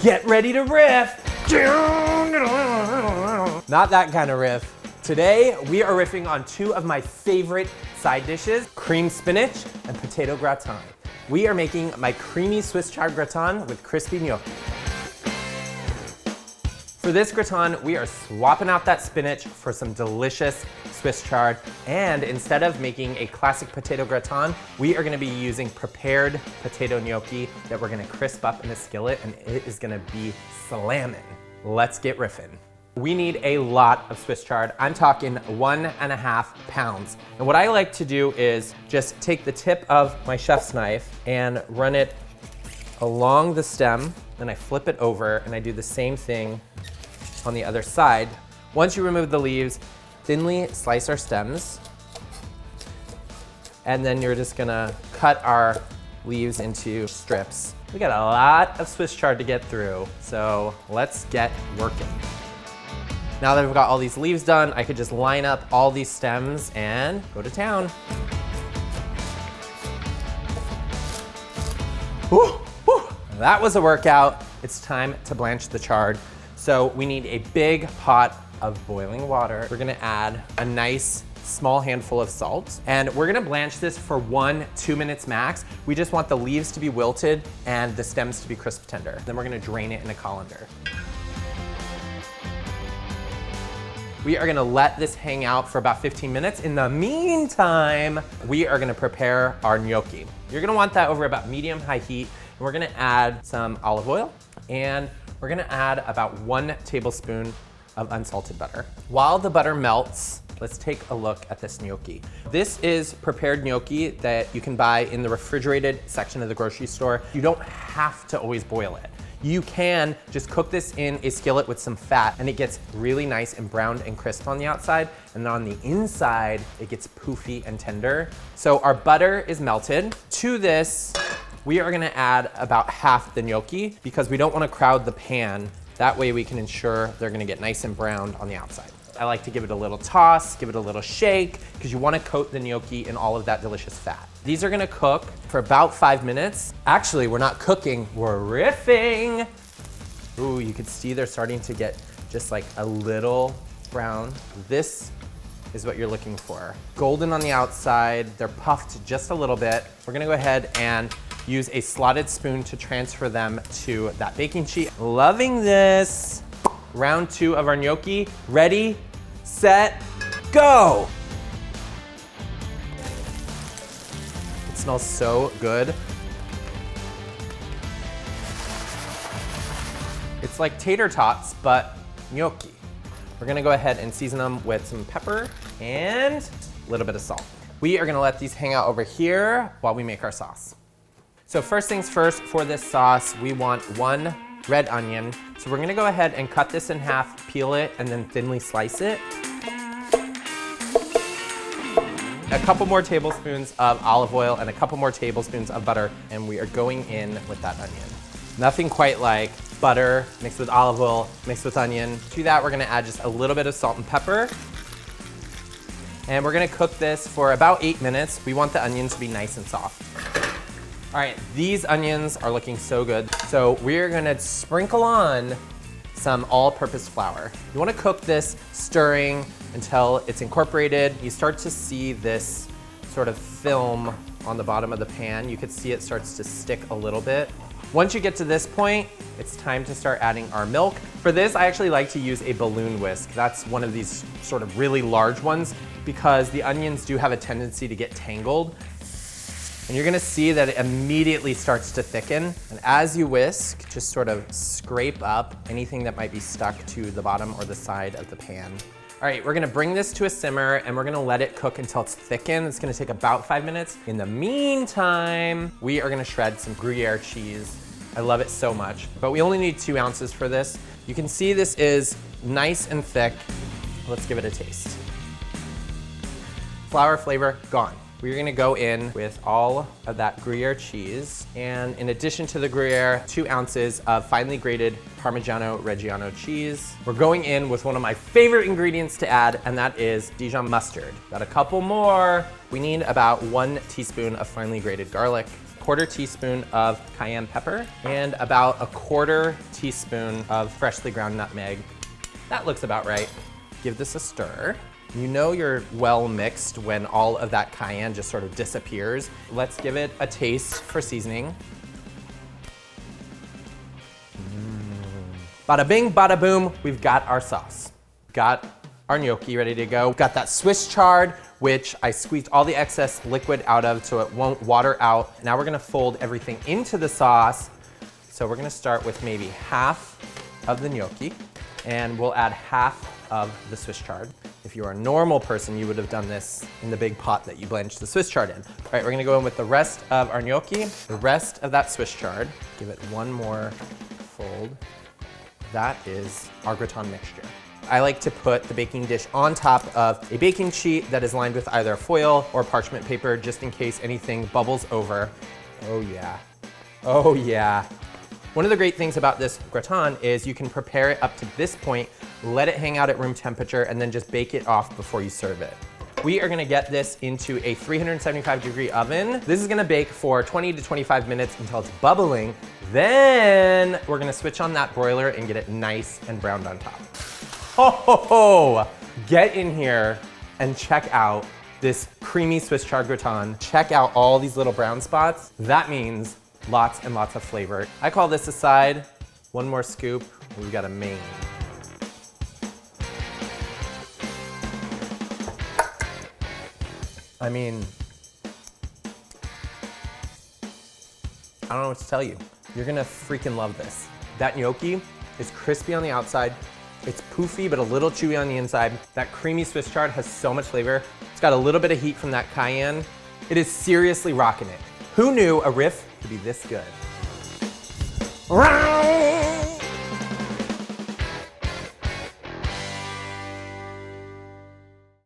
Get ready to riff. Not that kind of riff. Today, we are riffing on two of my favorite side dishes, cream spinach and potato gratin. We are making my creamy Swiss chard gratin with crispy gnocchi. For this gratin, we are swapping out that spinach for some delicious Swiss chard. And instead of making a classic potato gratin, we are gonna be using prepared potato gnocchi that we're gonna crisp up in a skillet, and it is gonna be slamming. Let's get riffing. We need a lot of Swiss chard. I'm talking 1.5 pounds. And what I like to do is just take the tip of my chef's knife and run it along the stem, then I flip it over and I do the same thing on the other side. Once you remove the leaves, thinly slice our stems, and then you're just gonna cut our leaves into strips. We got a lot of Swiss chard to get through, so let's get working. Now that I've got all these leaves done, I could just line up all these stems and go to town. Woo, woo. That was a workout. It's time to blanch the chard. So we need a big pot of boiling water. We're gonna add a nice small handful of salt, and we're gonna blanch this for 1-2 minutes max. We just want the leaves to be wilted and the stems to be crisp tender. Then we're gonna drain it in a colander. We are gonna let this hang out for about 15 minutes. In the meantime, we are gonna prepare our gnocchi. You're gonna want that over about medium-high heat, and we're gonna add some olive oil, and we're gonna add about 1 tablespoon of unsalted butter. While the butter melts, let's take a look at this gnocchi. This is prepared gnocchi that you can buy in the refrigerated section of the grocery store. You don't have to always boil it. You can just cook this in a skillet with some fat, and it gets really nice and browned and crisp on the outside, and then on the inside, it gets poofy and tender. So our butter is melted. To this, we are gonna add about half the gnocchi because we don't wanna crowd the pan. That way we can ensure they're gonna get nice and browned on the outside. I like to give it a little toss, give it a little shake, because you wanna coat the gnocchi in all of that delicious fat. These are gonna cook for about 5 minutes. Actually, we're not cooking, we're riffing. Ooh, you can see they're starting to get just like a little brown. This is what you're looking for. Golden on the outside, they're puffed just a little bit. We're gonna go ahead and use a slotted spoon to transfer them to that baking sheet. Loving this. Round 2 of our gnocchi. Ready, set, go. It smells so good. It's like tater tots, but gnocchi. We're gonna go ahead and season them with some pepper and a little bit of salt. We are gonna let these hang out over here while we make our sauce. So first things first, for this sauce, we want 1 red onion. So we're gonna go ahead and cut this in half, peel it, and then thinly slice it. A couple more tablespoons of olive oil and a couple more tablespoons of butter, and we are going in with that onion. Nothing quite like butter mixed with olive oil, mixed with onion. To that, we're gonna add just a little bit of salt and pepper. And we're gonna cook this for about 8 minutes. We want the onion to be nice and soft. All right, these onions are looking so good. So we're gonna sprinkle on some all-purpose flour. You wanna cook this stirring until it's incorporated. You start to see this sort of film on the bottom of the pan. You could see it starts to stick a little bit. Once you get to this point, it's time to start adding our milk. For this, I actually like to use a balloon whisk. That's one of these sort of really large ones because the onions do have a tendency to get tangled. And you're gonna see that it immediately starts to thicken. And as you whisk, just sort of scrape up anything that might be stuck to the bottom or the side of the pan. All right, we're gonna bring this to a simmer and we're gonna let it cook until it's thickened. It's gonna take about 5 minutes. In the meantime, we are gonna shred some Gruyère cheese. I love it so much, but we only need 2 ounces for this. You can see this is nice and thick. Let's give it a taste. Flour flavor, gone. We're gonna go in with all of that Gruyère cheese. And in addition to the Gruyère, 2 ounces of finely grated Parmigiano-Reggiano cheese. We're going in with one of my favorite ingredients to add, and that is Dijon mustard. Got a couple more. We need about 1 teaspoon of finely grated garlic. Of 1/4 teaspoon of cayenne pepper, and about 1/4 teaspoon of freshly ground nutmeg. That looks about right. Give this a stir. You know you're well mixed when all of that cayenne just sort of disappears. Let's give it a taste for seasoning. Bada bing, bada boom, we've got our sauce. Got our gnocchi ready to go. Got that Swiss chard, which I squeezed all the excess liquid out of so it won't water out. Now we're gonna fold everything into the sauce. So we're gonna start with maybe half of the gnocchi, and we'll add half of the Swiss chard. If you are a normal person, you would have done this in the big pot that you blanched the Swiss chard in. All right, we're gonna go in with the rest of our gnocchi, the rest of that Swiss chard. Give it one more fold. That is our gratin mixture. I like to put the baking dish on top of a baking sheet that is lined with either foil or parchment paper, just in case anything bubbles over. Oh yeah, oh yeah. One of the great things about this gratin is you can prepare it up to this point, let it hang out at room temperature, and then just bake it off before you serve it. We are gonna get this into a 375-degree oven. This is gonna bake for 20 to 25 minutes until it's bubbling. Then we're gonna switch on that broiler and get it nice and browned on top. Ho, ho, ho! Get in here and check out this creamy Swiss chard gratin. Check out all these little brown spots. That means lots and lots of flavor. I call this a side. One more scoop, we've got a main. I mean, I don't know what to tell you. You're gonna freaking love this. That gnocchi is crispy on the outside. It's poofy, but a little chewy on the inside. That creamy Swiss chard has so much flavor. It's got a little bit of heat from that cayenne. It is seriously rocking it. Who knew a riff could be this good?